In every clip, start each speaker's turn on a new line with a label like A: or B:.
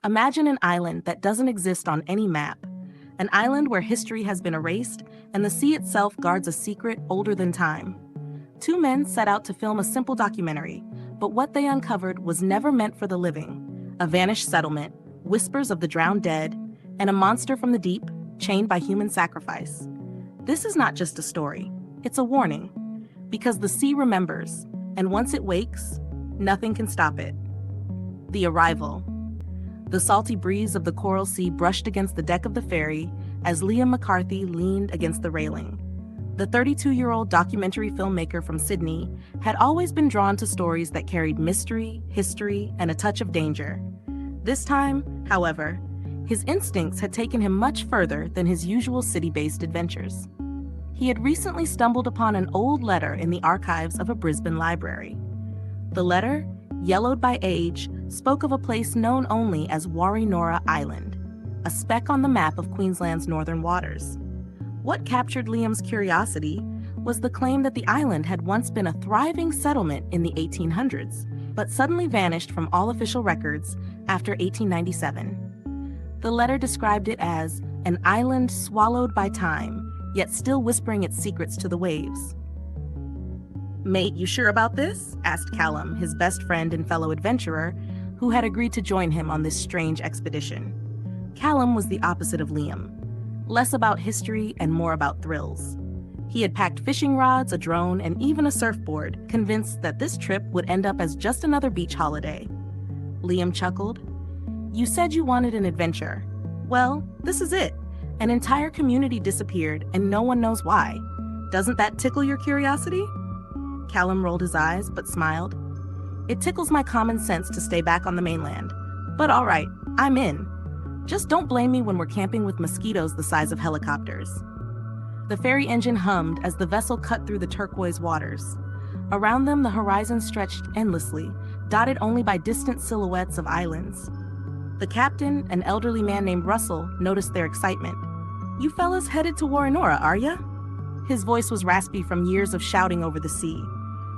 A: Imagine an island that doesn't exist on any map, an island where history has been erased and the sea itself guards a secret older than time. Two men set out to film a simple documentary, but what they uncovered was never meant for the living. A vanished settlement, whispers of the drowned dead, and a monster from the deep, chained by human sacrifice. This is not just a story, it's a warning. Because the sea remembers, and once it wakes, nothing can stop it. The arrival. The salty breeze of the coral sea brushed against the deck of the ferry as Liam McCarthy leaned against the railing. The 32-year-old documentary filmmaker from Sydney had always been drawn to stories that carried mystery, history, and a touch of danger. This time, however, his instincts had taken him much further than his usual city-based adventures. He had recently stumbled upon an old letter in the archives of a Brisbane library. The letter, yellowed by age, spoke of a place known only as Warrinora Island, a speck on the map of Queensland's northern waters. What captured Liam's curiosity was the claim that the island had once been a thriving settlement in the 1800s, but suddenly vanished from all official records after 1897. The letter described it as an island swallowed by time, yet still whispering its secrets to the waves. "Mate, you sure about this?" asked Callum, his best friend and fellow adventurer, who had agreed to join him on this strange expedition. Callum was the opposite of Liam, less about history and more about thrills. He had packed fishing rods, a drone, and even a surfboard, convinced that this trip would end up as just another beach holiday. Liam chuckled. "You said you wanted an adventure. Well, this is it. An entire community disappeared, and no one knows why. Doesn't that tickle your curiosity?" Callum rolled his eyes, but smiled. "It tickles my common sense to stay back on the mainland. But all right, I'm in. Just don't blame me when we're camping with mosquitoes the size of helicopters." The ferry engine hummed as the vessel cut through the turquoise waters. Around them, the horizon stretched endlessly, dotted only by distant silhouettes of islands. The captain, an elderly man named Russell, noticed their excitement. "You fellas headed to Warrinora, are ya?" His voice was raspy from years of shouting over the sea.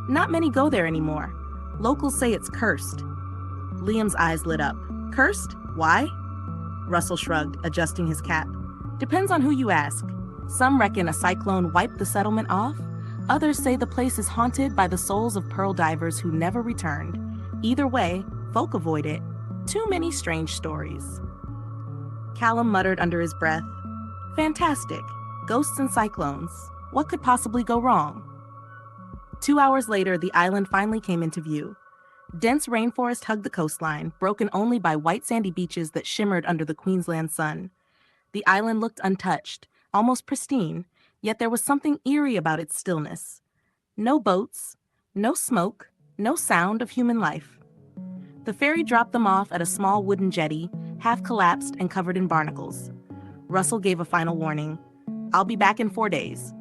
A: "Not many go there anymore. Locals say it's cursed." Liam's eyes lit up. "Cursed? Why?" Russell shrugged, adjusting his cap. "Depends on who you ask. Some reckon a cyclone wiped the settlement off. Others say the place is haunted by the souls of pearl divers who never returned. Either way, folk avoid it. Too many strange stories." Callum muttered under his breath, "Fantastic. Ghosts and cyclones. What could possibly go wrong?" 2 hours later, the island finally came into view. Dense rainforest hugged the coastline, broken only by white sandy beaches that shimmered under the Queensland sun. The island looked untouched, almost pristine, yet there was something eerie about its stillness. No boats, no smoke, no sound of human life. The ferry dropped them off at a small wooden jetty, half collapsed and covered in barnacles. Russell gave a final warning. "I'll be back in 4 days.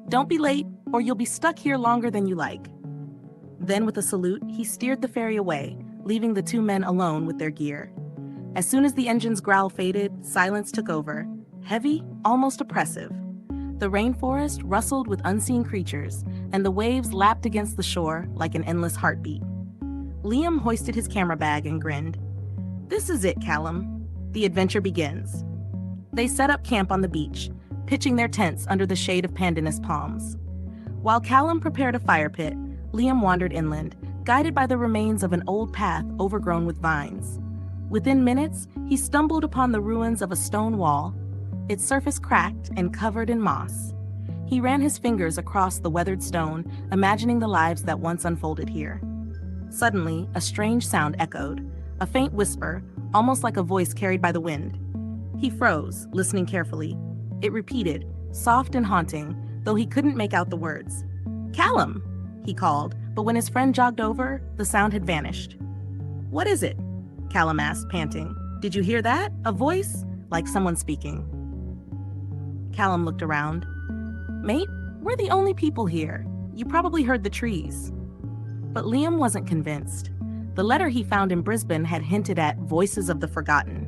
A: Don't be late, or you'll be stuck here longer than you like." Then, with a salute, he steered the ferry away, leaving the two men alone with their gear. As soon as the engine's growl faded, silence took over, heavy, almost oppressive. The rainforest rustled with unseen creatures, and the waves lapped against the shore like an endless heartbeat. Liam hoisted his camera bag and grinned. "This is it, Callum. The adventure begins." They set up camp on the beach, pitching their tents under the shade of pandanus palms. While Callum prepared a fire pit, Liam wandered inland, guided by the remains of an old path overgrown with vines. Within minutes, he stumbled upon the ruins of a stone wall, its surface cracked and covered in moss. He ran his fingers across the weathered stone, imagining the lives that once unfolded here. Suddenly, a strange sound echoed, a faint whisper, almost like a voice carried by the wind. He froze, listening carefully. It repeated, soft and haunting, though he couldn't make out the words. "Callum!" he called, but when his friend jogged over, the sound had vanished. "What is it?" Callum asked, panting. "Did you hear that? A voice? Like someone speaking." Callum looked around. "Mate, we're the only people here. You probably heard the trees." But Liam wasn't convinced. The letter he found in Brisbane had hinted at voices of the forgotten.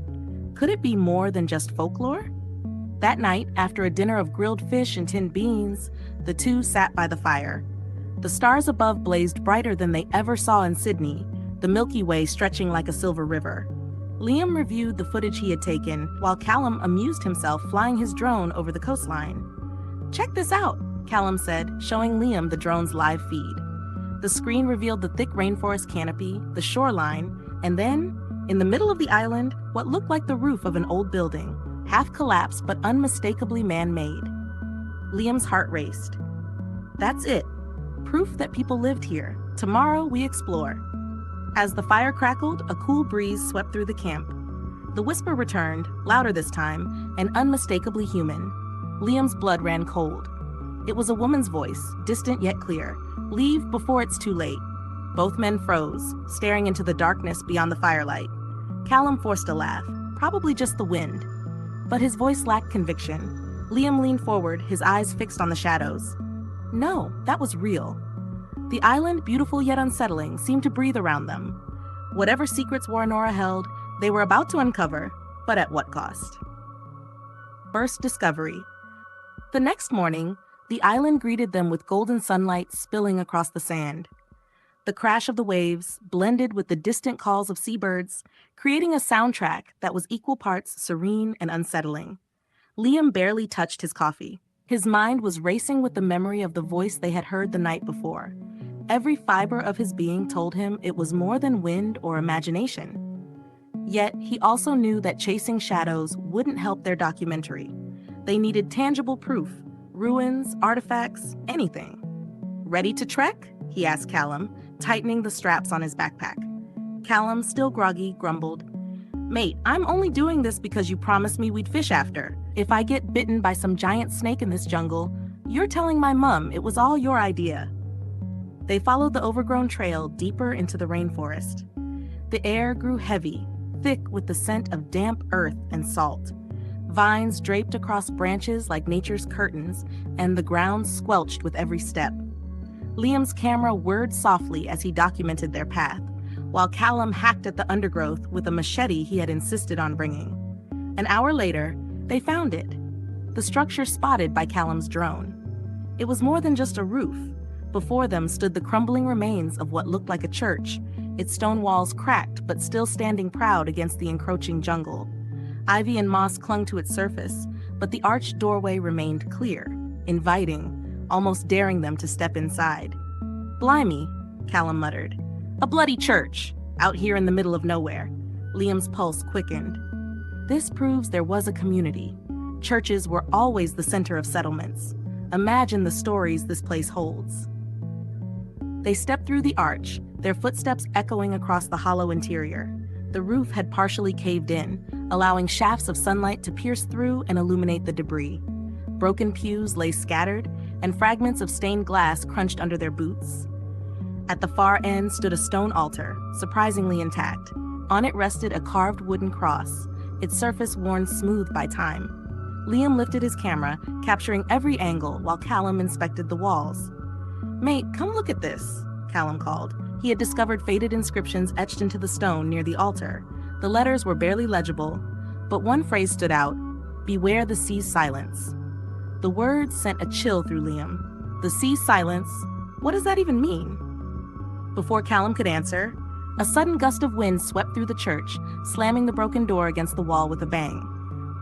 A: Could it be more than just folklore? That night, after a dinner of grilled fish and tinned beans, the two sat by the fire. The stars above blazed brighter than they ever saw in Sydney, the Milky Way stretching like a silver river. Liam reviewed the footage he had taken, while Callum amused himself flying his drone over the coastline. "Check this out," Callum said, showing Liam the drone's live feed. The screen revealed the thick rainforest canopy, the shoreline, and then, in the middle of the island, what looked like the roof of an old building, half collapsed but unmistakably man-made. Liam's heart raced. That's it. Proof that people lived here. Tomorrow we explore. As the fire crackled, a cool breeze swept through the camp. The whisper returned, louder this time, and unmistakably human. Liam's blood ran cold. It was a woman's voice, distant yet clear. "Leave before it's too late." Both men froze, staring into the darkness beyond the firelight. Callum forced a laugh, probably just the wind. But his voice lacked conviction. Liam leaned forward, his eyes fixed on the shadows. No, that was real. The island, beautiful yet unsettling, seemed to breathe around them. Whatever secrets Warrenora held, they were about to uncover, but at what cost? First discovery. The next morning, the island greeted them with golden sunlight spilling across the sand. The crash of the waves blended with the distant calls of seabirds, creating a soundtrack that was equal parts serene and unsettling. Liam barely touched his coffee. His mind was racing with the memory of the voice they had heard the night before. Every fiber of his being told him it was more than wind or imagination. Yet, he also knew that chasing shadows wouldn't help their documentary. They needed tangible proof, ruins, artifacts, anything. "Ready to trek?" he asked Callum, tightening the straps on his backpack. Callum, still groggy, grumbled, "Mate, I'm only doing this because you promised me we'd fish after. If I get bitten by some giant snake in this jungle, you're telling my mum it was all your idea." They followed the overgrown trail deeper into the rainforest. The air grew heavy, thick with the scent of damp earth and salt. Vines draped across branches like nature's curtains, and the ground squelched with every step. Liam's camera whirred softly as he documented their path, while Callum hacked at the undergrowth with a machete he had insisted on bringing. An hour later, they found it. The structure spotted by Callum's drone. It was more than just a roof. Before them stood the crumbling remains of what looked like a church, its stone walls cracked but still standing proud against the encroaching jungle. Ivy and moss clung to its surface, but the arched doorway remained clear, inviting, almost daring them to step inside. "Blimey," Callum muttered. "A bloody church, out here in the middle of nowhere." Liam's pulse quickened. This proves there was a community. Churches were always the center of settlements. Imagine the stories this place holds. They stepped through the arch, their footsteps echoing across the hollow interior. The roof had partially caved in, allowing shafts of sunlight to pierce through and illuminate the debris. Broken pews lay scattered, and fragments of stained glass crunched under their boots. At the far end stood a stone altar, surprisingly intact. On it rested a carved wooden cross, its surface worn smooth by time. Liam lifted his camera, capturing every angle while Callum inspected the walls. "Mate, come look at this," Callum called. He had discovered faded inscriptions etched into the stone near the altar. The letters were barely legible, but one phrase stood out: "Beware the sea's silence." The words sent a chill through Liam. The sea's silence? What does that even mean? Before Callum could answer, a sudden gust of wind swept through the church, slamming the broken door against the wall with a bang.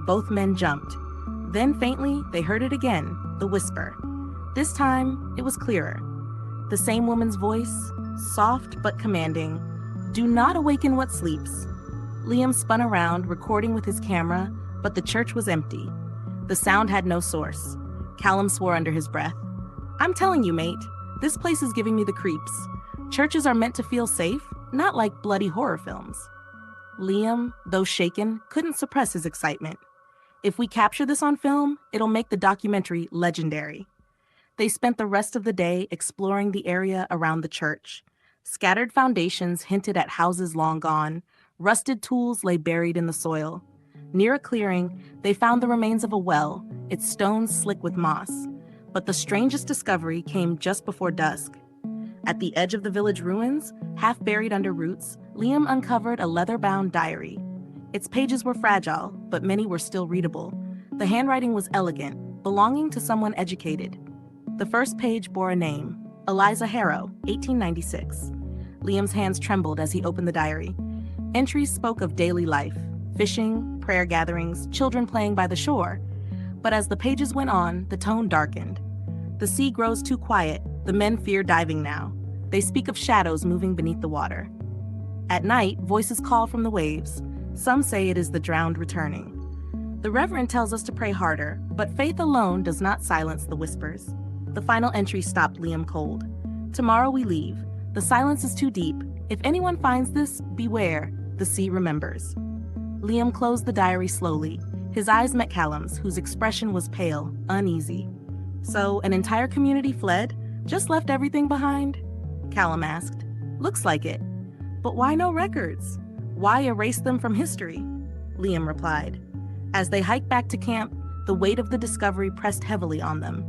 A: Both men jumped. Then faintly, they heard it again, the whisper. This time, it was clearer. The same woman's voice, soft but commanding. "Do not awaken what sleeps." Liam spun around, recording with his camera, but the church was empty. The sound had no source. Callum swore under his breath. "I'm telling you, mate, this place is giving me the creeps. Churches are meant to feel safe, not like bloody horror films." Liam, though shaken, couldn't suppress his excitement. "If we capture this on film, it'll make the documentary legendary." They spent the rest of the day exploring the area around the church. Scattered foundations hinted at houses long gone. Rusted tools lay buried in the soil. Near a clearing, they found the remains of a well, its stones slick with moss. But the strangest discovery came just before dusk. At the edge of the village ruins, half buried under roots, Liam uncovered a leather-bound diary. Its pages were fragile, but many were still readable. The handwriting was elegant, belonging to someone educated. The first page bore a name: Eliza Harrow, 1896. Liam's hands trembled as he opened the diary. Entries spoke of daily life, fishing, prayer gatherings, children playing by the shore. But as the pages went on, the tone darkened. The sea grows too quiet. The men fear diving now. They speak of shadows moving beneath the water. At night, voices call from the waves. Some say it is the drowned returning. The Reverend tells us to pray harder, but faith alone does not silence the whispers. The final entry stopped Liam cold. Tomorrow we leave. The silence is too deep. If anyone finds this, beware. The sea remembers. Liam closed the diary slowly. His eyes met Callum's, whose expression was pale, uneasy. So, an entire community fled? Just left everything behind? Callum asked. Looks like it. But why no records? Why erase them from history? Liam replied. As they hiked back to camp, the weight of the discovery pressed heavily on them.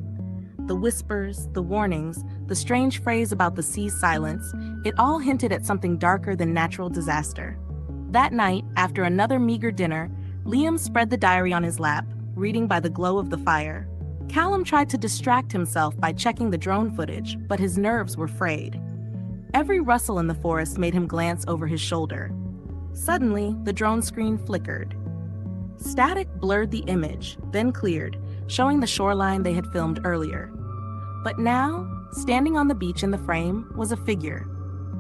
A: The whispers, the warnings, the strange phrase about the sea's silence, it all hinted at something darker than natural disaster. That night, after another meager dinner, Liam spread the diary on his lap, reading by the glow of the fire. Callum tried to distract himself by checking the drone footage, but his nerves were frayed. Every rustle in the forest made him glance over his shoulder. Suddenly, the drone screen flickered. Static blurred the image, then cleared, showing the shoreline they had filmed earlier. But now, standing on the beach in the frame, was a figure,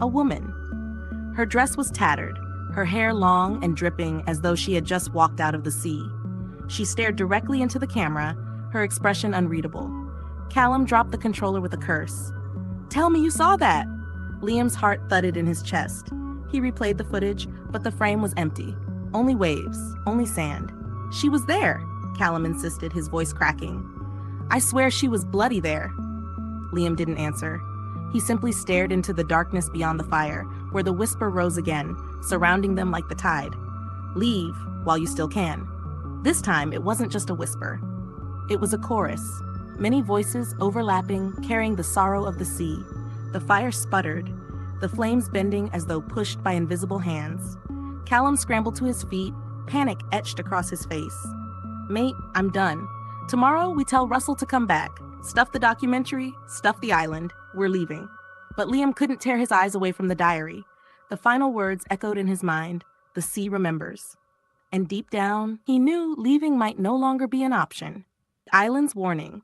A: a woman. Her dress was tattered, her hair long and dripping as though she had just walked out of the sea. She stared directly into the camera, her expression unreadable. Callum dropped the controller with a curse. "Tell me you saw that!" Liam's heart thudded in his chest. He replayed the footage, but the frame was empty. Only waves, only sand. "She was there," Callum insisted, his voice cracking. "I swear she was bloody there." Liam didn't answer. He simply stared into the darkness beyond the fire, where the whisper rose again, surrounding them like the tide. "Leave while you still can." This time, it wasn't just a whisper. It was a chorus, many voices overlapping, carrying the sorrow of the sea. The fire sputtered, the flames bending as though pushed by invisible hands. Callum scrambled to his feet, panic etched across his face. "Mate, I'm done. Tomorrow we tell Russell to come back. Stuff the documentary, stuff the island. We're leaving." But Liam couldn't tear his eyes away from the diary. The final words echoed in his mind, "The sea remembers." And deep down, he knew leaving might no longer be an option. The island's warning.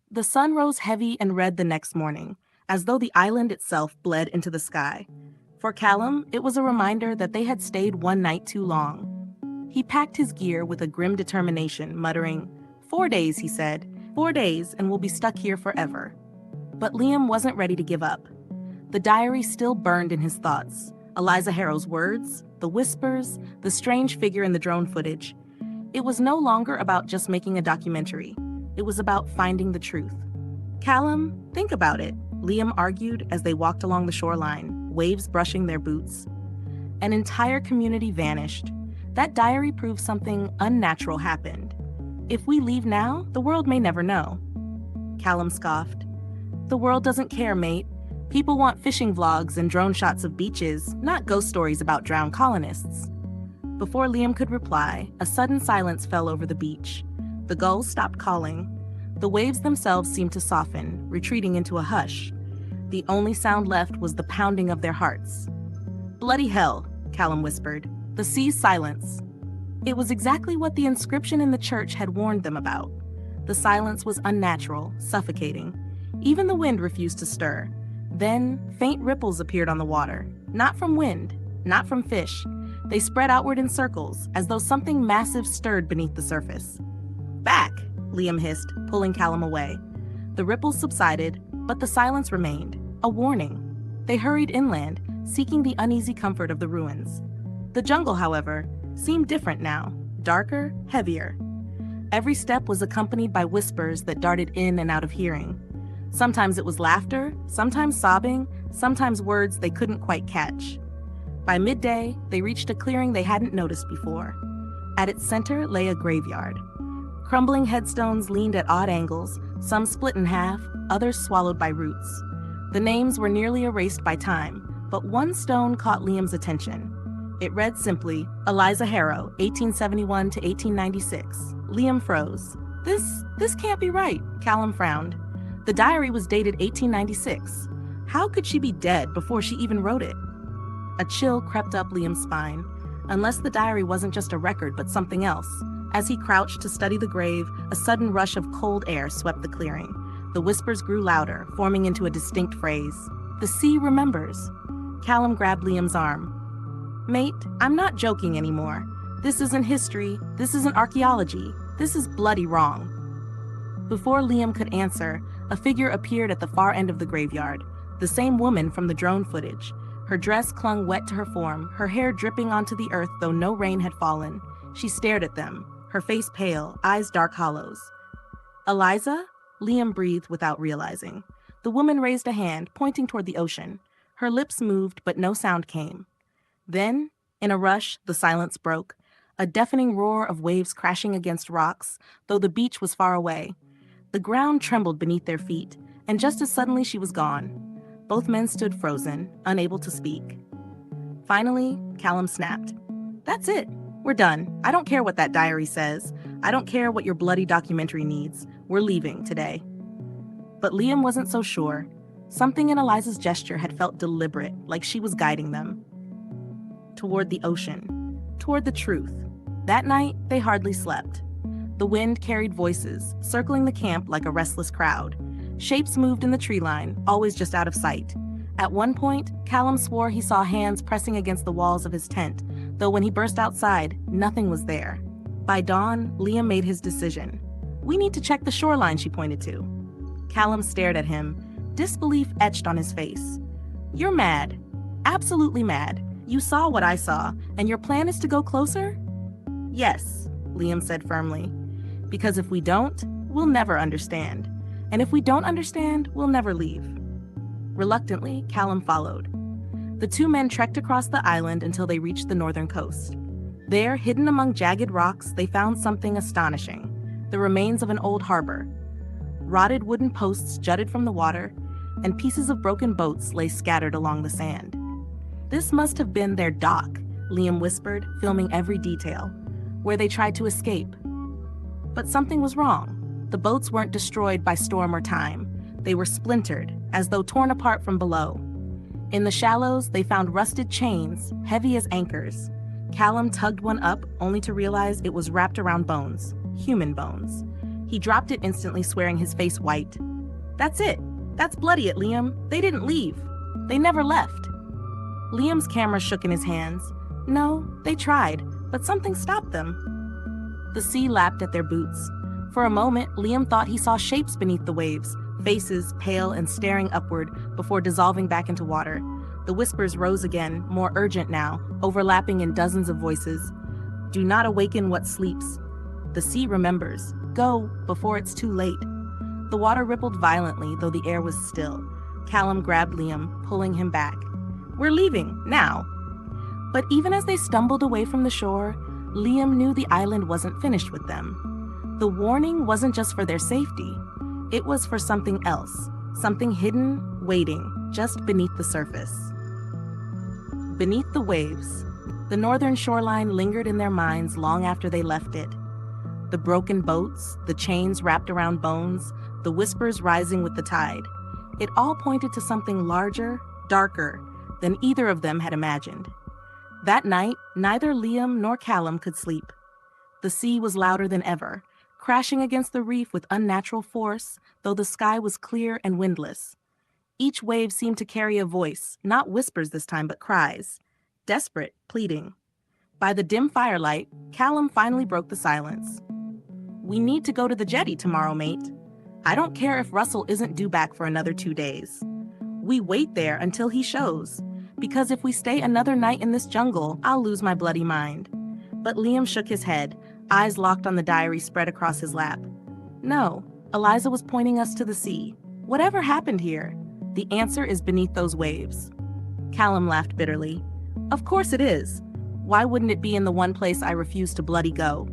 A: The sun rose heavy and red the next morning, as though the island itself bled into the sky. For Callum, it was a reminder that they had stayed one night too long. He packed his gear with a grim determination, muttering, 4 days, he said. 4 days, and we'll be stuck here forever." But Liam wasn't ready to give up. The diary still burned in his thoughts. Eliza Harrow's words, the whispers, the strange figure in the drone footage. It was no longer about just making a documentary. It was about finding the truth. "Callum, think about it," Liam argued as they walked along the shoreline, waves brushing their boots. An entire community vanished. That diary proved something unnatural happened. If we leave now, the world may never know. Callum scoffed. "The world doesn't care, mate. People want fishing vlogs and drone shots of beaches, not ghost stories about drowned colonists." Before Liam could reply, a sudden silence fell over the beach. The gulls stopped calling. The waves themselves seemed to soften, retreating into a hush. The only sound left was the pounding of their hearts. "Bloody hell," Callum whispered. "The sea's silence." It was exactly what the inscription in the church had warned them about. The silence was unnatural, suffocating. Even the wind refused to stir. Then, faint ripples appeared on the water. Not from wind, not from fish. They spread outward in circles, as though something massive stirred beneath the surface. "Back!" Liam hissed, pulling Callum away. The ripples subsided, but the silence remained, a warning. They hurried inland, seeking the uneasy comfort of the ruins. The jungle, however, seemed different now, darker, heavier. Every step was accompanied by whispers that darted in and out of hearing. Sometimes it was laughter, sometimes sobbing, sometimes words they couldn't quite catch. By midday, they reached a clearing they hadn't noticed before. At its center lay a graveyard. Crumbling headstones leaned at odd angles, some split in half, others swallowed by roots. The names were nearly erased by time, but one stone caught Liam's attention. It read simply, Eliza Harrow, 1871 to 1896. Liam froze. This can't be right, Callum frowned. The diary was dated 1896. How could she be dead before she even wrote it? A chill crept up Liam's spine. unless the diary wasn't just a record but something else. As he crouched to study the grave, a sudden rush of cold air swept the clearing. The whispers grew louder, forming into a distinct phrase. "The sea remembers." Callum grabbed Liam's arm. "Mate, I'm not joking anymore. This isn't history. This isn't archaeology. This is bloody wrong." Before Liam could answer, a figure appeared at the far end of the graveyard, the same woman from the drone footage. Her dress clung wet to her form, her hair dripping onto the earth though no rain had fallen. She stared at them, her face pale, eyes dark hollows. "Eliza?" Liam breathed without realizing. The woman raised a hand, pointing toward the ocean. Her lips moved, but no sound came. Then, in a rush, the silence broke, a deafening roar of waves crashing against rocks, though the beach was far away. The ground trembled beneath their feet, and just as suddenly she was gone. Both men stood frozen, unable to speak. Finally, Callum snapped. "That's it. We're done. I don't care what that diary says. I don't care what your bloody documentary needs. We're leaving today." But Liam wasn't so sure. Something in Eliza's gesture had felt deliberate, like she was guiding them. Toward the ocean. Toward the truth. That night, they hardly slept. The wind carried voices, circling the camp like a restless crowd. Shapes moved in the tree line, always just out of sight. At one point, Callum swore he saw hands pressing against the walls of his tent, though when he burst outside, nothing was there. By dawn, Liam made his decision. "We need to check the shoreline," she pointed to. Callum stared at him, disbelief etched on his face. "You're mad. Absolutely mad. You saw what I saw, and your plan is to go closer?" "Yes," Liam said firmly. "Because if we don't, we'll never understand. And if we don't understand, we'll never leave." Reluctantly, Callum followed. The two men trekked across the island until they reached the northern coast. There, hidden among jagged rocks, they found something astonishing: the remains of an old harbor. Rotted wooden posts jutted from the water, and pieces of broken boats lay scattered along the sand. "This must have been their dock," Liam whispered, filming every detail, "where they tried to escape." But something was wrong. The boats weren't destroyed by storm or time. They were splintered, as though torn apart from below. In the shallows, they found rusted chains, heavy as anchors. Callum tugged one up, only to realize it was wrapped around bones, human bones. He dropped it instantly, swearing his face white. "That's it. That's bloody it, Liam. They didn't leave. They never left." Liam's camera shook in his hands. "No, they tried, but something stopped them." The sea lapped at their boots. For a moment, Liam thought he saw shapes beneath the waves, faces pale and staring upward before dissolving back into water. The whispers rose again, more urgent now, overlapping in dozens of voices. "Do not awaken what sleeps. The sea remembers. Go before it's too late." The water rippled violently, though the air was still. Callum grabbed Liam, pulling him back. "We're leaving, now." But even as they stumbled away from the shore, Liam knew the island wasn't finished with them. The warning wasn't just for their safety. It was for something else, something hidden, waiting, just beneath the surface. Beneath the waves, the northern shoreline lingered in their minds long after they left it. The broken boats, the chains wrapped around bones, the whispers rising with the tide. It all pointed to something larger, darker, than either of them had imagined. That night, neither Liam nor Callum could sleep. The sea was louder than ever, crashing against the reef with unnatural force, though the sky was clear and windless. Each wave seemed to carry a voice, not whispers this time, but cries, desperate, pleading. By the dim firelight, Callum finally broke the silence. "We need to go to the jetty tomorrow, mate. I don't care if Russell isn't due back for another 2 days. We wait there until he shows, because if we stay another night in this jungle, I'll lose my bloody mind." But Liam shook his head, eyes locked on the diary spread across his lap. "No, Eliza was pointing us to the sea. Whatever happened here, the answer is beneath those waves." Callum laughed bitterly. "Of course it is. Why wouldn't it be in the one place I refuse to bloody go?"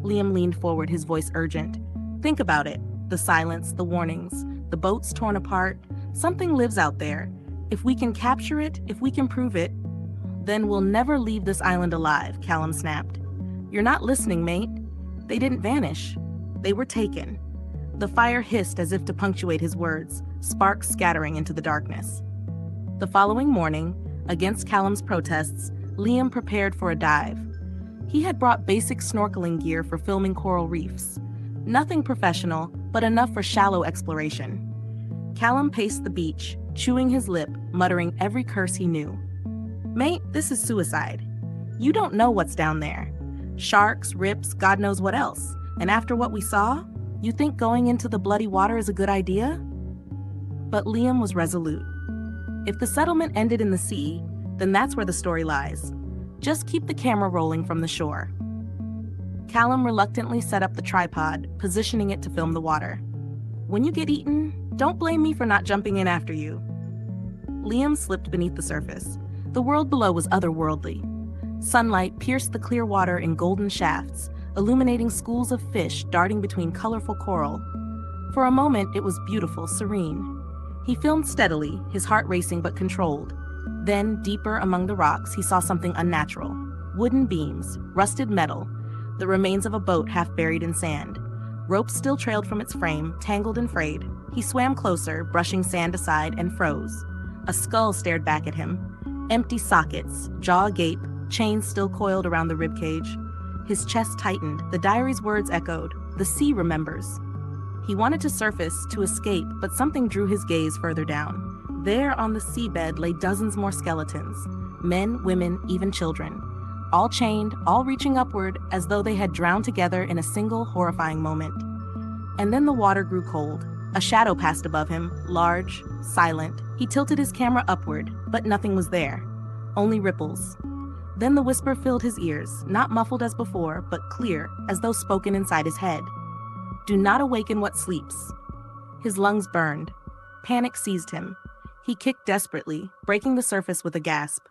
A: Liam leaned forward, his voice urgent. "Think about it. The silence, the warnings, the boats torn apart. Something lives out there. If we can capture it, if we can prove it, then we'll never leave this island alive," Callum snapped. "You're not listening, mate. They didn't vanish. They were taken." The fire hissed as if to punctuate his words, sparks scattering into the darkness. The following morning, against Callum's protests, Liam prepared for a dive. He had brought basic snorkeling gear for filming coral reefs. Nothing professional, but enough for shallow exploration. Callum paced the beach, chewing his lip, muttering every curse he knew. "Mate, this is suicide. You don't know what's down there. Sharks, rips, God knows what else. And after what we saw, you think going into the bloody water is a good idea?" But Liam was resolute. If the settlement ended in the sea, then that's where the story lies. Just keep the camera rolling from the shore. Callum reluctantly set up the tripod, positioning it to film the water. "When you get eaten, don't blame me for not jumping in after you." Liam slipped beneath the surface. The world below was otherworldly. Sunlight pierced the clear water in golden shafts, illuminating schools of fish darting between colorful coral. For a moment, it was beautiful, serene. He filmed steadily, his heart racing but controlled. Then, deeper among the rocks, he saw something unnatural. Wooden beams, rusted metal, the remains of a boat half buried in sand. Ropes still trailed from its frame, tangled and frayed. He swam closer, brushing sand aside, and froze. A skull stared back at him. Empty sockets, jaw agape, chains still coiled around the ribcage. His chest tightened, the diary's words echoed, "The sea remembers." He wanted to surface, to escape, but something drew his gaze further down. There on the seabed lay dozens more skeletons. Men, women, even children. All chained, all reaching upward, as though they had drowned together in a single horrifying moment. And then the water grew cold. A shadow passed above him, large, silent. He tilted his camera upward, but nothing was there. Only ripples. Then the whisper filled his ears, not muffled as before, but clear, as though spoken inside his head. "Do not awaken what sleeps." His lungs burned. Panic seized him. He kicked desperately, breaking the surface with a gasp.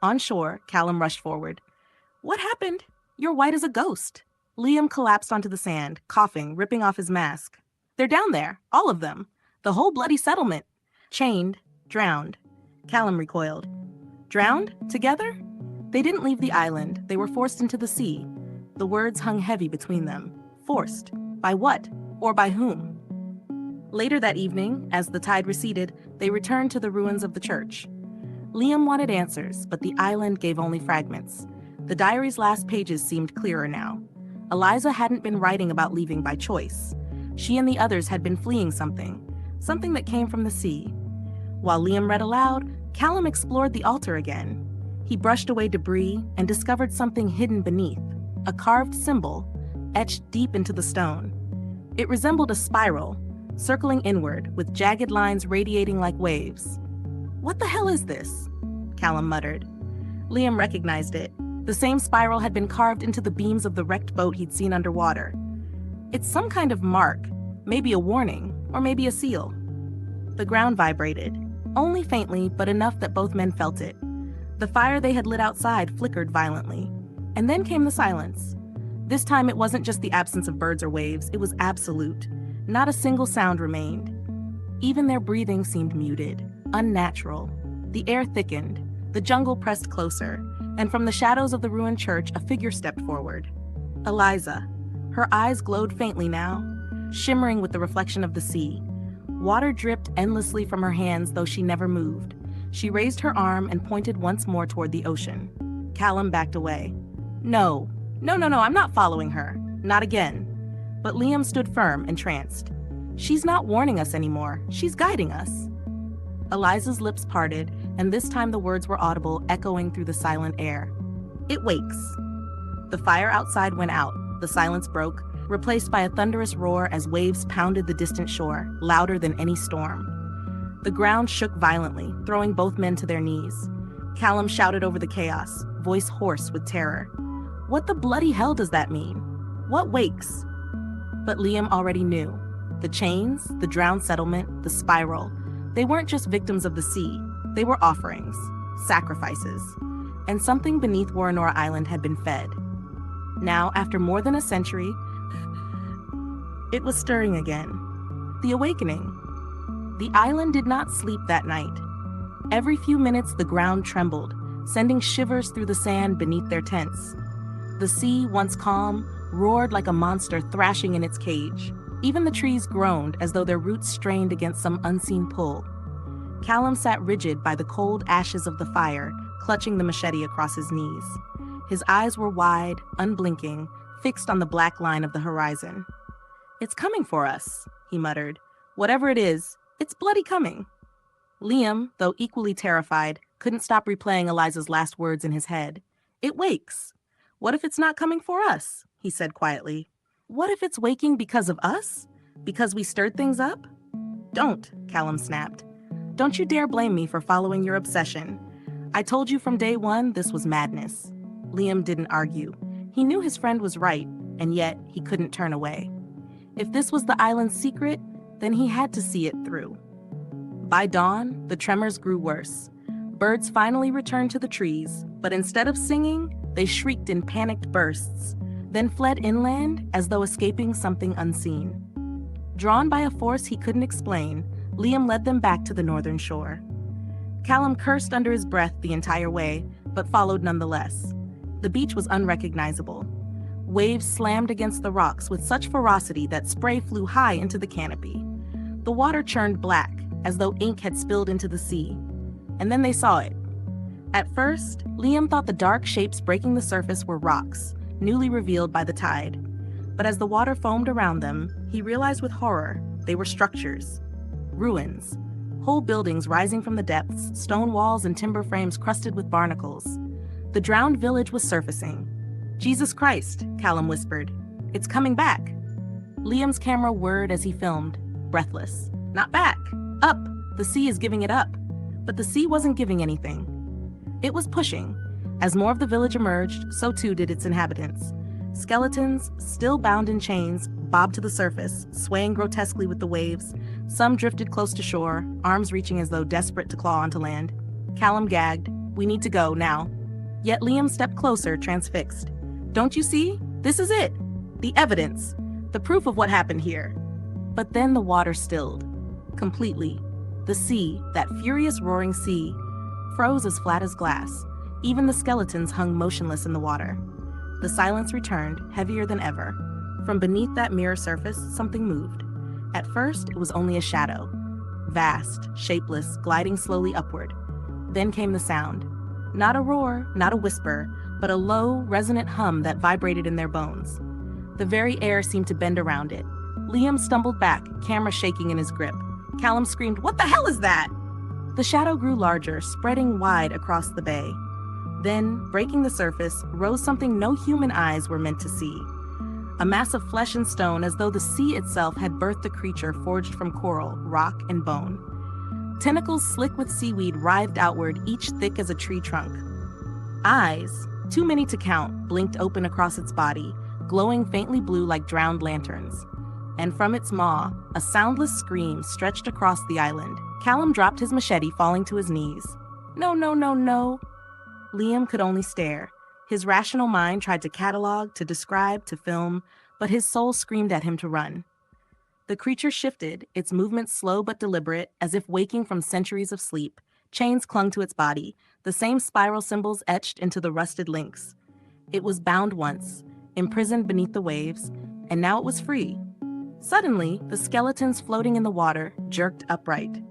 A: On shore, Callum rushed forward. "What happened? You're white as a ghost." Liam collapsed onto the sand, coughing, ripping off his mask. "They're down there, all of them. The whole bloody settlement. Chained, drowned." Callum recoiled. "Drowned? Together?" They didn't leave the island. They were forced into the sea. The words hung heavy between them. Forced. By what? Or by whom? Later that evening, as the tide receded, they returned to the ruins of the church. Liam wanted answers, but the island gave only fragments. The diary's last pages seemed clearer now. Eliza hadn't been writing about leaving by choice. She and the others had been fleeing something that came from the sea. While Liam read aloud, Callum explored the altar again. He brushed away debris and discovered something hidden beneath, a carved symbol, etched deep into the stone. It resembled a spiral, circling inward, with jagged lines radiating like waves. "What the hell is this?" Callum muttered. Liam recognized it. The same spiral had been carved into the beams of the wrecked boat he'd seen underwater. It's some kind of mark, maybe a warning, or maybe a seal. The ground vibrated, only faintly, but enough that both men felt it. The fire they had lit outside flickered violently. And then came the silence. This time it wasn't just the absence of birds or waves, it was absolute. Not a single sound remained. Even their breathing seemed muted, unnatural. The air thickened, the jungle pressed closer, and from the shadows of the ruined church a figure stepped forward. Eliza. Her eyes glowed faintly now, shimmering with the reflection of the sea. Water dripped endlessly from her hands, though she never moved. She raised her arm and pointed once more toward the ocean. Callum backed away. No, I'm not following her. Not again. But Liam stood firm, entranced. She's not warning us anymore. She's guiding us. Eliza's lips parted, and this time the words were audible, echoing through the silent air. "It wakes." The fire outside went out. The silence broke, replaced by a thunderous roar as waves pounded the distant shore, louder than any storm. The ground shook violently, throwing both men to their knees. Callum shouted over the chaos, voice hoarse with terror. "What the bloody hell does that mean? What wakes?" But Liam already knew. The chains, the drowned settlement, the spiral, they weren't just victims of the sea. They were offerings, sacrifices. And something beneath Woronora Island had been fed. Now, after more than a century, it was stirring again. The awakening. The island did not sleep that night. Every few minutes the ground trembled, sending shivers through the sand beneath their tents. The sea, once calm, roared like a monster thrashing in its cage. Even the trees groaned as though their roots strained against some unseen pull. Callum sat rigid by the cold ashes of the fire, clutching the machete across his knees. His eyes were wide, unblinking, fixed on the black line of the horizon. "It's coming for us," he muttered. "Whatever it is, it's bloody coming." Liam, though equally terrified, couldn't stop replaying Eliza's last words in his head. "It wakes. What if it's not coming for us?" he said quietly. "What if it's waking because of us? Because we stirred things up?" "Don't," Callum snapped. "Don't you dare blame me for following your obsession. I told you from day one this was madness." Liam didn't argue. He knew his friend was right, and yet he couldn't turn away. If this was the island's secret, then he had to see it through. By dawn, the tremors grew worse. Birds finally returned to the trees, but instead of singing, they shrieked in panicked bursts, then fled inland as though escaping something unseen. Drawn by a force he couldn't explain, Liam led them back to the northern shore. Callum cursed under his breath the entire way, but followed nonetheless. The beach was unrecognizable. Waves slammed against the rocks with such ferocity that spray flew high into the canopy. The water churned black, as though ink had spilled into the sea. And then they saw it. At first, Liam thought the dark shapes breaking the surface were rocks, newly revealed by the tide. But as the water foamed around them, he realized with horror they were structures. Ruins. Whole buildings rising from the depths, stone walls and timber frames crusted with barnacles. The drowned village was surfacing. "Jesus Christ," Callum whispered. "It's coming back." Liam's camera whirred as he filmed, breathless. "Not back. Up. The sea is giving it up." But the sea wasn't giving anything. It was pushing. As more of the village emerged, so too did its inhabitants. Skeletons, still bound in chains, bobbed to the surface, swaying grotesquely with the waves. Some drifted close to shore, arms reaching as though desperate to claw onto land. Callum gagged. "We need to go, now." Yet Liam stepped closer, transfixed. "Don't you see? This is it. The evidence. The proof of what happened here." But then the water stilled. Completely. The sea, that furious roaring sea, froze as flat as glass. Even the skeletons hung motionless in the water. The silence returned, heavier than ever. From beneath that mirror surface, something moved. At first, it was only a shadow. Vast, shapeless, gliding slowly upward. Then came the sound. Not a roar, not a whisper, but a low, resonant hum that vibrated in their bones. The very air seemed to bend around it. Liam stumbled back, camera shaking in his grip. Callum screamed, "What the hell is that?" The shadow grew larger, spreading wide across the bay. Then, breaking the surface, rose something no human eyes were meant to see. A mass of flesh and stone, as though the sea itself had birthed a creature forged from coral, rock, and bone. Tentacles slick with seaweed writhed outward, each thick as a tree trunk. Eyes, too many to count, blinked open across its body, glowing faintly blue like drowned lanterns. And from its maw, a soundless scream stretched across the island. Callum dropped his machete, falling to his knees. "No, no, no, no." Liam could only stare. His rational mind tried to catalog, to describe, to film, but his soul screamed at him to run. The creature shifted, its movements slow but deliberate, as if waking from centuries of sleep. Chains clung to its body, the same spiral symbols etched into the rusted links. It was bound once, imprisoned beneath the waves, and now it was free. Suddenly, the skeletons floating in the water jerked upright.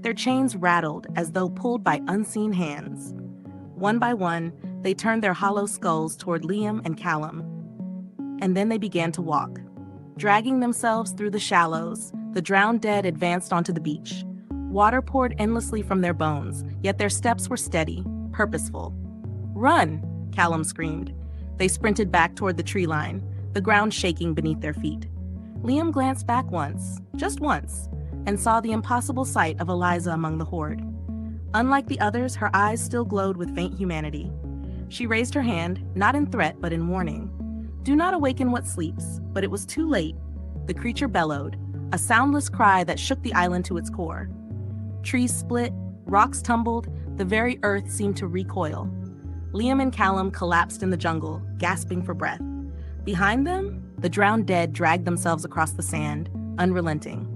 A: Their chains rattled as though pulled by unseen hands. One by one, they turned their hollow skulls toward Liam and Callum. And then they began to walk. Dragging themselves through the shallows, the drowned dead advanced onto the beach. Water poured endlessly from their bones, yet their steps were steady, purposeful. "Run!" Callum screamed. They sprinted back toward the tree line, the ground shaking beneath their feet. Liam glanced back once, just once, and saw the impossible sight of Eliza among the horde. Unlike the others, her eyes still glowed with faint humanity. She raised her hand, not in threat but in warning. "Do not awaken what sleeps," but it was too late. The creature bellowed, a soundless cry that shook the island to its core. Trees split, rocks tumbled, the very earth seemed to recoil. Liam and Callum collapsed in the jungle, gasping for breath. Behind them, the drowned dead dragged themselves across the sand, unrelenting.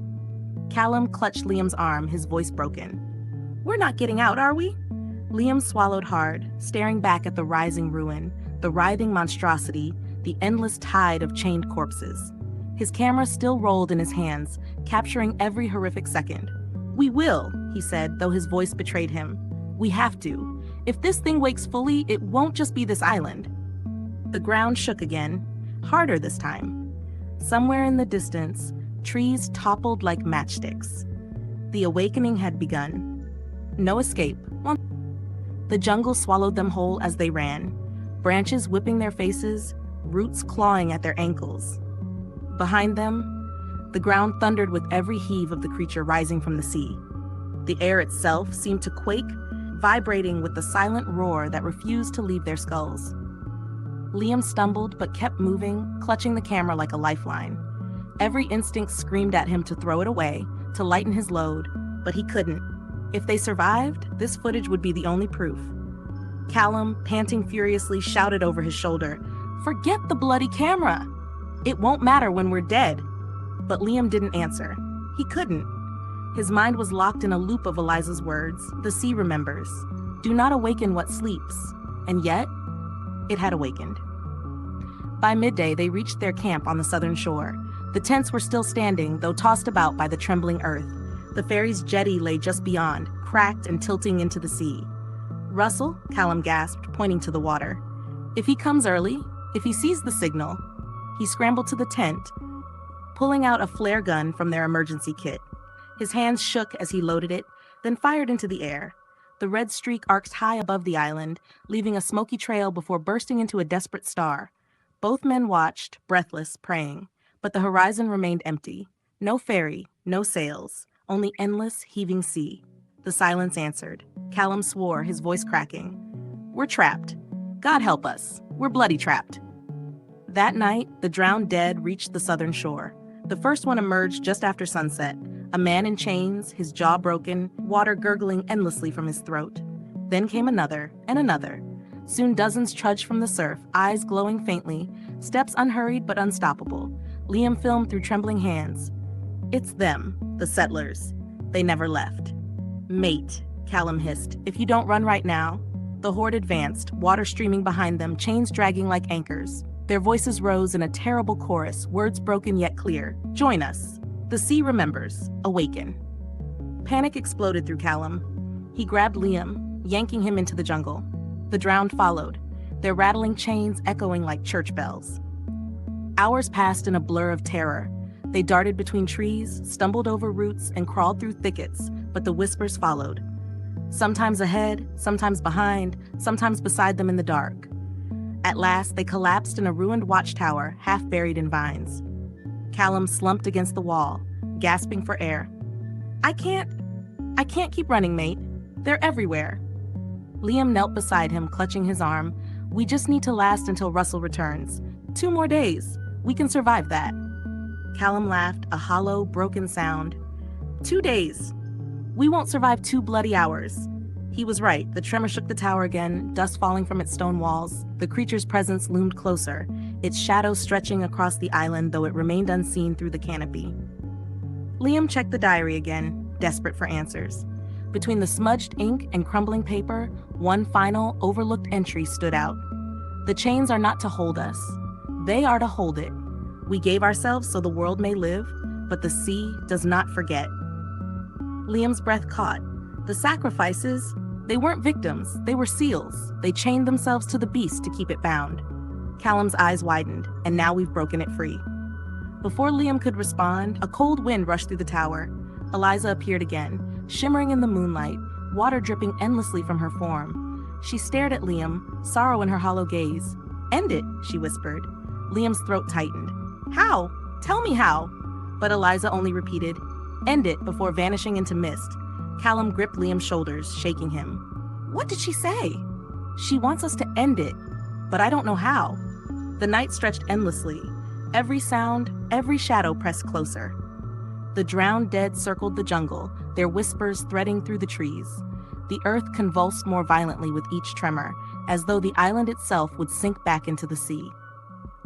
A: Callum clutched Liam's arm, his voice broken. "We're not getting out, are we?" Liam swallowed hard, staring back at the rising ruin, the writhing monstrosity, the endless tide of chained corpses. His camera still rolled in his hands, capturing every horrific second. "We will," he said, though his voice betrayed him. "We have to. If this thing wakes fully, it won't just be this island. The ground shook again, harder this time. Somewhere in the distance, trees toppled like matchsticks. The awakening had begun. No escape. The jungle swallowed them whole as they ran, branches whipping their faces, roots clawing at their ankles. Behind them, the ground thundered with every heave of the creature rising from the sea. The air itself seemed to quake, vibrating with the silent roar that refused to leave their skulls. Liam stumbled but kept moving, clutching the camera like a lifeline. Every instinct screamed at him to throw it away, to lighten his load, but he couldn't. If they survived, this footage would be the only proof. Callum, panting furiously, shouted over his shoulder, "Forget the bloody camera! It won't matter when we're dead." But Liam didn't answer. He couldn't. His mind was locked in a loop of Eliza's words. The sea remembers. Do not awaken what sleeps. And yet, it had awakened. By midday, they reached their camp on the southern shore. The tents were still standing, though tossed about by the trembling earth. The ferry's jetty lay just beyond, cracked and tilting into the sea. "Russell," Callum gasped, pointing to the water. "If he comes early, if he sees the signal." He scrambled to the tent, pulling out a flare gun from their emergency kit. His hands shook as he loaded it, then fired into the air. The red streak arced high above the island, leaving a smoky trail before bursting into a desperate star. Both men watched, breathless, praying, but the horizon remained empty. No ferry, no sails, only endless, heaving sea. The silence answered. Callum swore, his voice cracking. "We're trapped. God help us. We're bloody trapped." That night, the drowned dead reached the southern shore. The first one emerged just after sunset, a man in chains, his jaw broken, water gurgling endlessly from his throat. Then came another, and another. Soon dozens trudged from the surf, eyes glowing faintly, steps unhurried but unstoppable. Liam filmed through trembling hands. "It's them, the settlers. They never left." "Mate," Callum hissed, "if you don't run right now." The horde advanced, water streaming behind them, chains dragging like anchors. Their voices rose in a terrible chorus, words broken yet clear. "Join us. The sea remembers. Awaken." Panic exploded through Callum. He grabbed Liam, yanking him into the jungle. The drowned followed, their rattling chains echoing like church bells. Hours passed in a blur of terror. They darted between trees, stumbled over roots, and crawled through thickets, but the whispers followed. Sometimes ahead, sometimes behind, sometimes beside them in the dark. At last, they collapsed in a ruined watchtower, half buried in vines. Callum slumped against the wall, gasping for air. I can't keep running, mate. They're everywhere." Liam knelt beside him, clutching his arm. "We just need to last until Russell returns. 2 more days. We can survive that." Callum laughed, a hollow, broken sound. 2 days. We won't survive 2 bloody hours." He was right. The tremor shook the tower again, dust falling from its stone walls. The creature's presence loomed closer, its shadow stretching across the island, though it remained unseen through the canopy. Liam checked the diary again, desperate for answers. Between the smudged ink and crumbling paper, one final, overlooked entry stood out. "The chains are not to hold us. They are to hold it. We gave ourselves so the world may live, but the sea does not forget." Liam's breath caught. The sacrifices, they weren't victims, they were seals. They chained themselves to the beast to keep it bound. Callum's eyes widened, and now we've broken it free. Before Liam could respond, a cold wind rushed through the tower. Eliza appeared again, shimmering in the moonlight, water dripping endlessly from her form. She stared at Liam, sorrow in her hollow gaze. "End it," she whispered. Liam's throat tightened. "How? Tell me how?" But Eliza only repeated, "End it," before vanishing into mist. Callum gripped Liam's shoulders, shaking him. "What did she say?" "She wants us to end it, but I don't know how." The night stretched endlessly. Every sound, every shadow pressed closer. The drowned dead circled the jungle, their whispers threading through the trees. The earth convulsed more violently with each tremor, as though the island itself would sink back into the sea.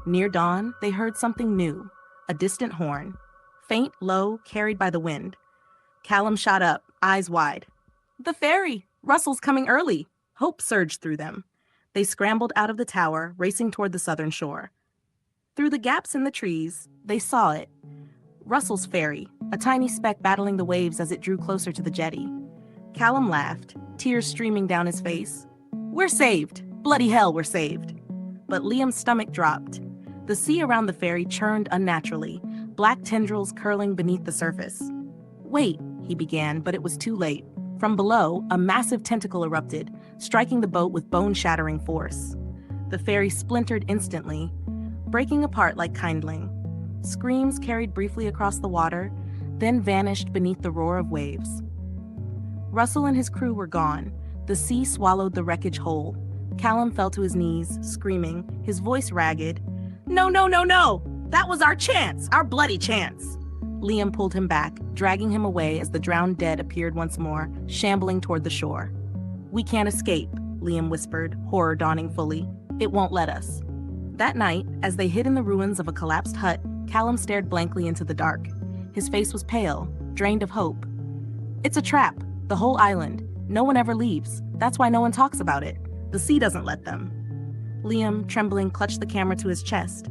A: Near dawn, they heard something new, a distant horn, faint, low, carried by the wind. Callum shot up, eyes wide. "The ferry! Russell's coming early!" Hope surged through them. They scrambled out of the tower, racing toward the southern shore. Through the gaps in the trees, they saw it. Russell's ferry, a tiny speck battling the waves as it drew closer to the jetty. Callum laughed, tears streaming down his face. We're saved. Bloody hell, we're saved. But Liam's stomach dropped. The sea around the ferry churned unnaturally, black tendrils curling beneath the surface. Wait, he began, but it was too late. From below, a massive tentacle erupted, striking the boat with bone-shattering force. The ferry splintered instantly, breaking apart like kindling. Screams carried briefly across the water, then vanished beneath the roar of waves. Russell and his crew were gone. The sea swallowed the wreckage whole. Callum fell to his knees, screaming, his voice ragged. No, no, no, no! That was our chance! Our bloody chance! Liam pulled him back, dragging him away as the drowned dead appeared once more, shambling toward the shore. We can't escape, Liam whispered, horror dawning fully. It won't let us. That night, as they hid in the ruins of a collapsed hut, Callum stared blankly into the dark. His face was pale, drained of hope. It's a trap, the whole island. No one ever leaves. That's why no one talks about it. The sea doesn't let them. Liam, trembling, clutched the camera to his chest.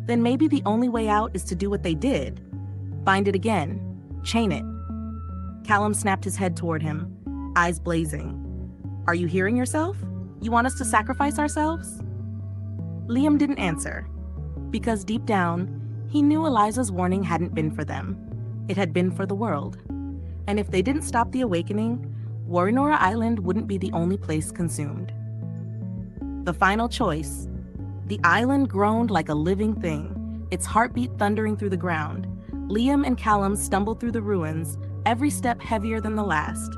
A: Then maybe the only way out is to do what they did. Bind it again. Chain it. Callum snapped his head toward him, eyes blazing. Are you hearing yourself? You want us to sacrifice ourselves? Liam didn't answer, because deep down, he knew Eliza's warning hadn't been for them. It had been for the world. And if they didn't stop the awakening, Worinora Island wouldn't be the only place consumed. The final choice. The island groaned like a living thing, its heartbeat thundering through the ground. Liam and Callum stumbled through the ruins, every step heavier than the last.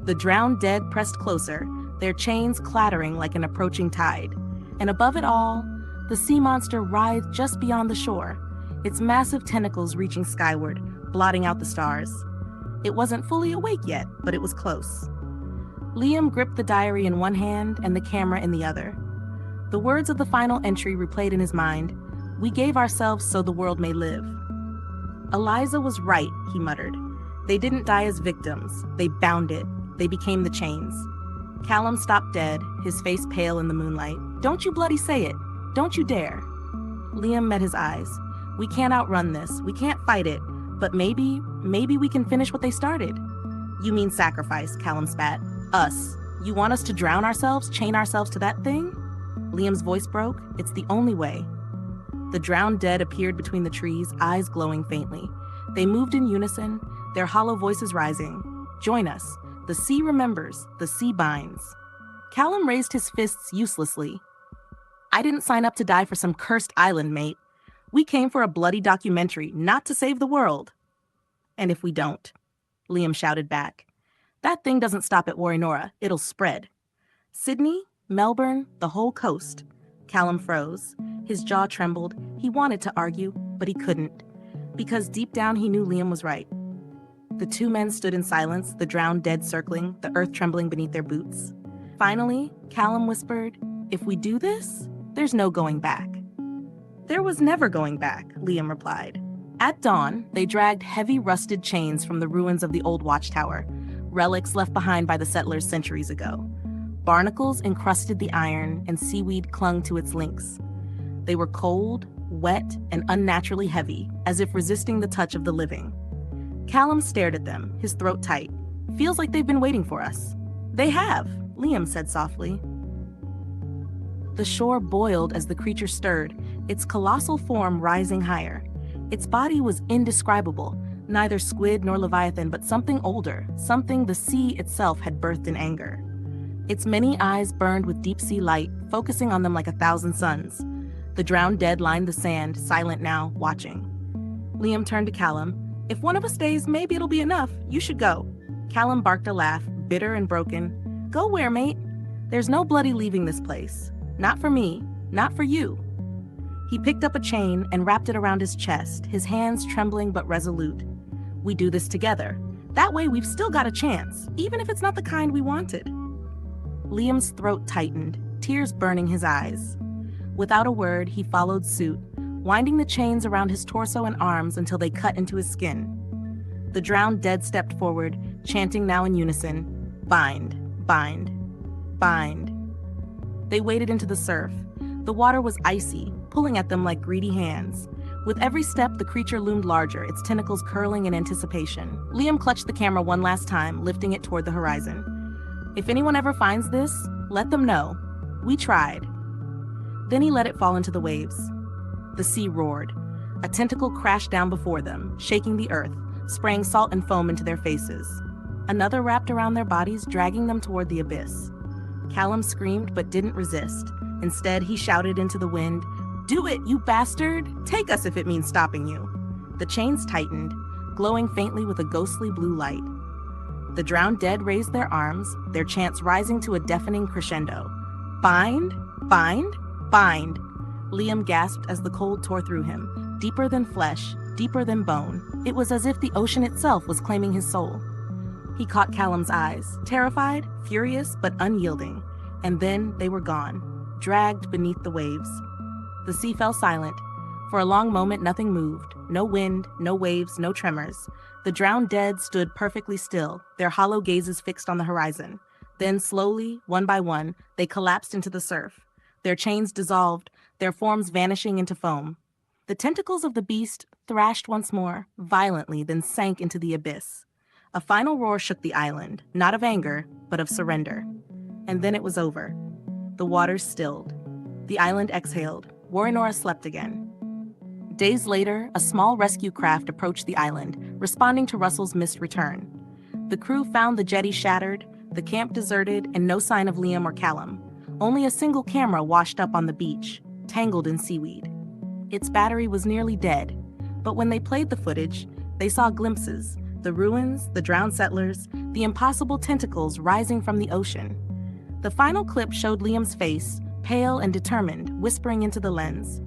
A: The drowned dead pressed closer, their chains clattering like an approaching tide. And above it all, the sea monster writhed just beyond the shore, its massive tentacles reaching skyward, blotting out the stars. It wasn't fully awake yet, but it was close. Liam gripped the diary in one hand and the camera in the other. The words of the final entry replayed in his mind. We gave ourselves so the world may live. Eliza was right, he muttered. They didn't die as victims. They bound it. They became the chains. Callum stopped dead, his face pale in the moonlight. Don't you bloody say it. Don't you dare. Liam met his eyes. We can't outrun this. We can't fight it. But maybe we can finish what they started. You mean sacrifice, Callum spat. Us. You want us to drown ourselves, chain ourselves to that thing? Liam's voice broke. It's the only way. The drowned dead appeared between the trees, eyes glowing faintly. They moved in unison, their hollow voices rising. Join us. The sea remembers. The sea binds. Callum raised his fists uselessly. I didn't sign up to die for some cursed island, mate. We came for a bloody documentary, not to save the world. And if we don't, Liam shouted back. That thing doesn't stop at Worinora. It'll spread. Sydney, Melbourne, the whole coast. Callum froze. His jaw trembled. He wanted to argue, but he couldn't. Because deep down he knew Liam was right. The two men stood in silence, the drowned dead circling, the earth trembling beneath their boots. Finally, Callum whispered, If we do this, there's no going back. There was never going back, Liam replied. At dawn, they dragged heavy rusted chains from the ruins of the old watchtower, relics left behind by the settlers centuries ago. Barnacles encrusted the iron and seaweed clung to its links. They were cold, wet, and unnaturally heavy, as if resisting the touch of the living. Callum stared at them, his throat tight. Feels like they've been waiting for us. They have, Liam said softly. The shore boiled as the creature stirred, its colossal form rising higher. Its body was indescribable, neither squid nor leviathan, but something older, something the sea itself had birthed in anger. Its many eyes burned with deep-sea light, focusing on them like 1,000 suns. The drowned dead lined the sand, silent now, watching. Liam turned to Callum. If one of us stays, maybe it'll be enough. You should go. Callum barked a laugh, bitter and broken. Go where, mate? There's no bloody leaving this place. Not for me. Not for you. He picked up a chain and wrapped it around his chest, his hands trembling but resolute. We do this together. That way we've still got a chance, even if it's not the kind we wanted. Liam's throat tightened, tears burning his eyes. Without a word, he followed suit, winding the chains around his torso and arms until they cut into his skin. The drowned dead stepped forward, chanting now in unison, Bind, bind, bind. They waded into the surf. The water was icy, pulling at them like greedy hands. With every step, the creature loomed larger, its tentacles curling in anticipation. Liam clutched the camera one last time, lifting it toward the horizon. If anyone ever finds this, let them know. We tried. Then he let it fall into the waves. The sea roared. A tentacle crashed down before them, shaking the earth, spraying salt and foam into their faces. Another wrapped around their bodies, dragging them toward the abyss. Callum screamed but didn't resist. Instead, he shouted into the wind, "Do it, you bastard! Take us if it means stopping you!" The chains tightened, glowing faintly with a ghostly blue light. The drowned dead raised their arms, their chants rising to a deafening crescendo. "Bind? Bind? Bind!" Liam gasped as the cold tore through him, deeper than flesh, deeper than bone. It was as if the ocean itself was claiming his soul. He caught Callum's eyes, terrified, furious, but unyielding, and then they were gone, dragged beneath the waves. The sea fell silent. For a long moment, nothing moved. No wind, no waves, no tremors. The drowned dead stood perfectly still, their hollow gazes fixed on the horizon. Then slowly, one by one, they collapsed into the surf. Their chains dissolved, their forms vanishing into foam. The tentacles of the beast thrashed once more, violently, then sank into the abyss. A final roar shook the island, not of anger, but of surrender. And then it was over. The waters stilled. The island exhaled. Worinora slept again. Days later, a small rescue craft approached the island, responding to Russell's missed return. The crew found the jetty shattered, the camp deserted, and no sign of Liam or Callum. Only a single camera washed up on the beach, tangled in seaweed. Its battery was nearly dead, but when they played the footage, they saw glimpses: the ruins, the drowned settlers, the impossible tentacles rising from the ocean. The final clip showed Liam's face, pale and determined, whispering into the lens.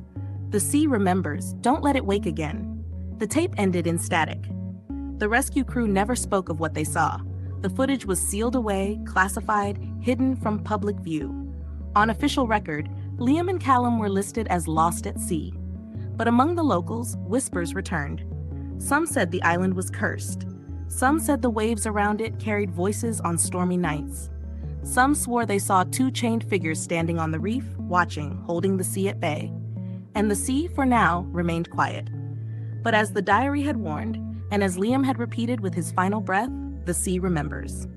A: "The sea remembers. Don't let it wake again." The tape ended in static. The rescue crew never spoke of what they saw. The footage was sealed away, classified, hidden from public view. On official record, Liam and Callum were listed as lost at sea. But among the locals, whispers returned. Some said the island was cursed. Some said the waves around it carried voices on stormy nights. Some swore they saw two chained figures standing on the reef, watching, holding the sea at bay. And the sea, for now, remained quiet. But as the diary had warned, and as Liam had repeated with his final breath, the sea remembers.